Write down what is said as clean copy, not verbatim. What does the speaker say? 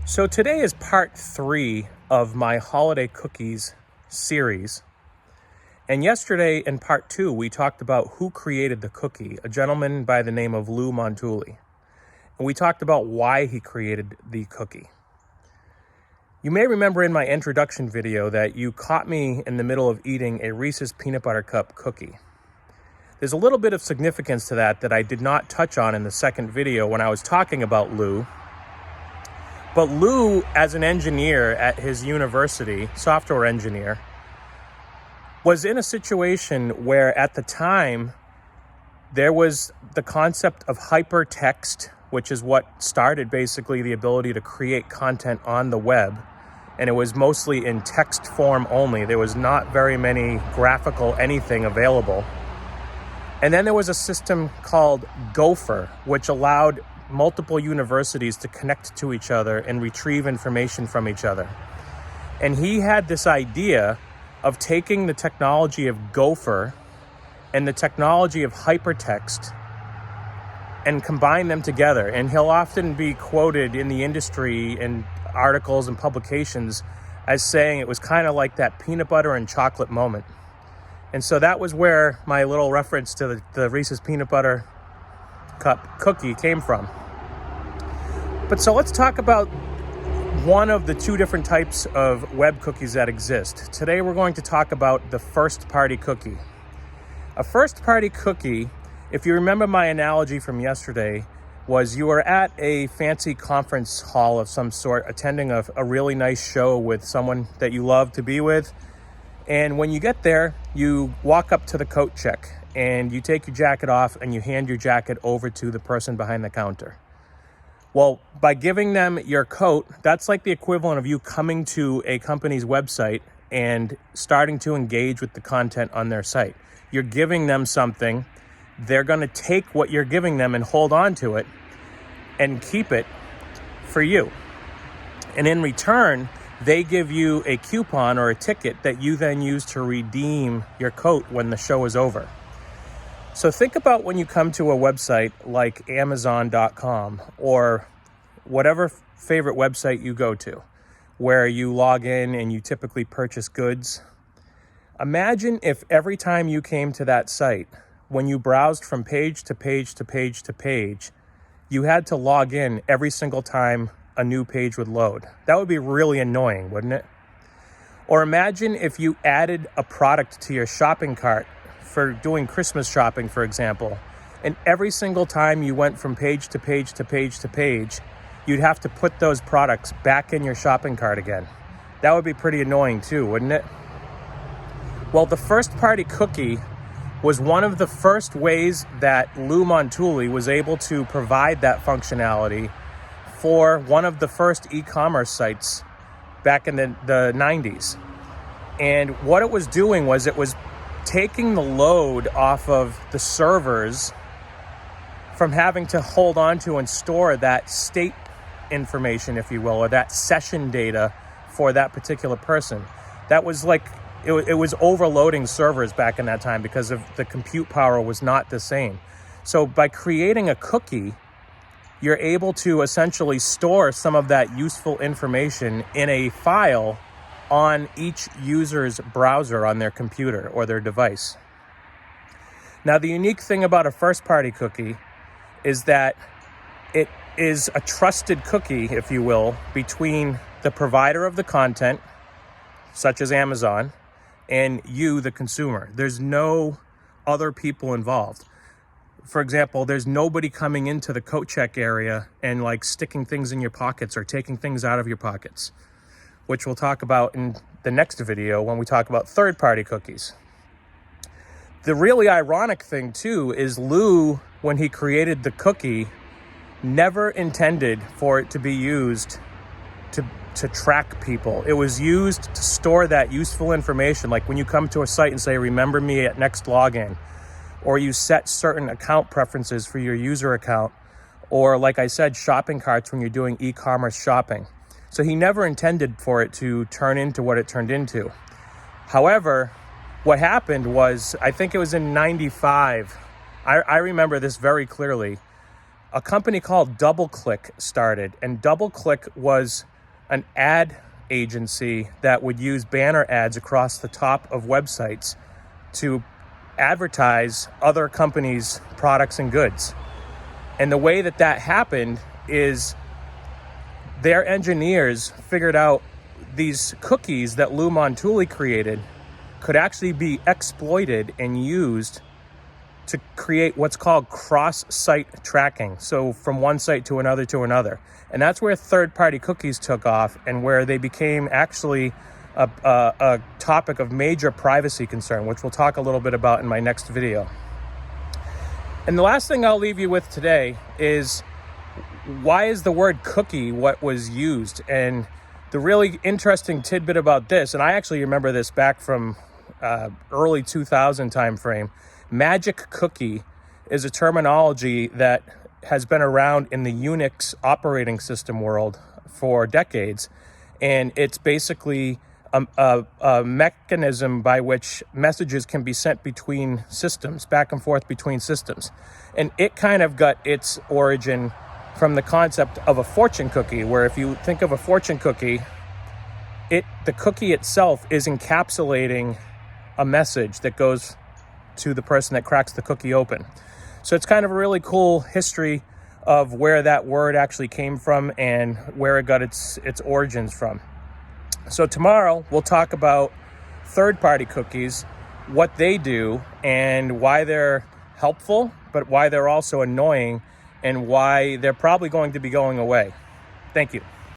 So today is part 3 of my holiday cookies series. And yesterday in part 2, we talked about who created the cookie, a gentleman by the name of Lou Montulli. And we talked about why he created the cookie. You may remember in my introduction video that you caught me in the middle of eating a Reese's Peanut Butter Cup cookie. There's a little bit of significance to that I did not touch on in the second video when I was talking about Lou. But Lou, as an engineer at his university, software engineer, was in a situation where at the time there was the concept of hypertext, which is what started basically the ability to create content on the web. And it was mostly in text form only. There was not very many graphical anything available. And then there was a system called Gopher, which allowed multiple universities to connect to each other and retrieve information from each other. And he had this idea of taking the technology of Gopher and the technology of hypertext and combine them together. And he'll often be quoted in the industry in articles and publications as saying it was kind of like that peanut butter and chocolate moment. And so that was where my little reference to the Reese's Peanut Butter Cup cookie came from. But so let's talk about one of the two different types of web cookies that exist. Today we're going to talk about the first-party cookie. A first-party cookie, if you remember my analogy from yesterday, was you were at a fancy conference hall of some sort, attending a really nice show with someone that you love to be with. And when you get there, you walk up to the coat check and you take your jacket off and you hand your jacket over to the person behind the counter. Well, by giving them your coat, that's like the equivalent of you coming to a company's website and starting to engage with the content on their site. You're giving them something. They're going to take what you're giving them and hold on to it and keep it for you. And in return, they give you a coupon or a ticket that you then use to redeem your coat when the show is over. So think about when you come to a website like Amazon.com or whatever favorite website you go to, where you log in and you typically purchase goods. Imagine if every time you came to that site, when you browsed from page to page to page to page, you had to log in every single time a new page would load. That would be really annoying, wouldn't it? Or imagine if you added a product to your shopping cart for doing Christmas shopping, for example, and every single time you went from page to page to page to page, you'd have to put those products back in your shopping cart again. That would be pretty annoying too, wouldn't it? Well, the first-party cookie was one of the first ways that Lou Montulli was able to provide that functionality for one of the first e-commerce sites back in the 90s. And what it was doing was it was taking the load off of the servers from having to hold on to and store that state information, if you will, or that session data for that particular person. That was like, it was overloading servers back in that time because of the compute power was not the same. So by creating a cookie, you're able to essentially store some of that useful information in a file on each user's browser on their computer or their device. Now, the unique thing about a first-party cookie is that it is a trusted cookie, if you will, between the provider of the content, such as Amazon, and you, the consumer. There's no other people involved. For example, there's nobody coming into the coat check area and like sticking things in your pockets or taking things out of your pockets, which we'll talk about in the next video when we talk about third-party cookies. The really ironic thing too is Lou, when he created the cookie, never intended for it to be used to track people. It was used to store that useful information. Like when you come to a site and say, remember me at next login, or you set certain account preferences for your user account, or like I said, shopping carts when you're doing e-commerce shopping. So he never intended for it to turn into what it turned into. However, what happened was, I think it was in 95, I remember this very clearly, a company called DoubleClick started, and DoubleClick was an ad agency that would use banner ads across the top of websites to advertise other companies' products and goods. And the way that happened is their engineers figured out these cookies that Lou Montulli created could actually be exploited and used to create what's called cross-site tracking. So from one site to another to another. And that's where third-party cookies took off and where they became actually a topic of major privacy concern, which we'll talk a little bit about in my next video. And the last thing I'll leave you with today is, why is the word cookie what was used? And the really interesting tidbit about this, and I actually remember this back from early 2000 time frame, magic cookie is a terminology that has been around in the Unix operating system world for decades. And it's basically a mechanism by which messages can be sent between systems, back and forth between systems. And it kind of got its origin from the concept of a fortune cookie, where if you think of a fortune cookie, the cookie itself is encapsulating a message that goes to the person that cracks the cookie open. So it's kind of a really cool history of where that word actually came from and where it got its origins from. So tomorrow we'll talk about third-party cookies, what they do and why they're helpful, but why they're also annoying and why they're probably going to be going away. Thank you.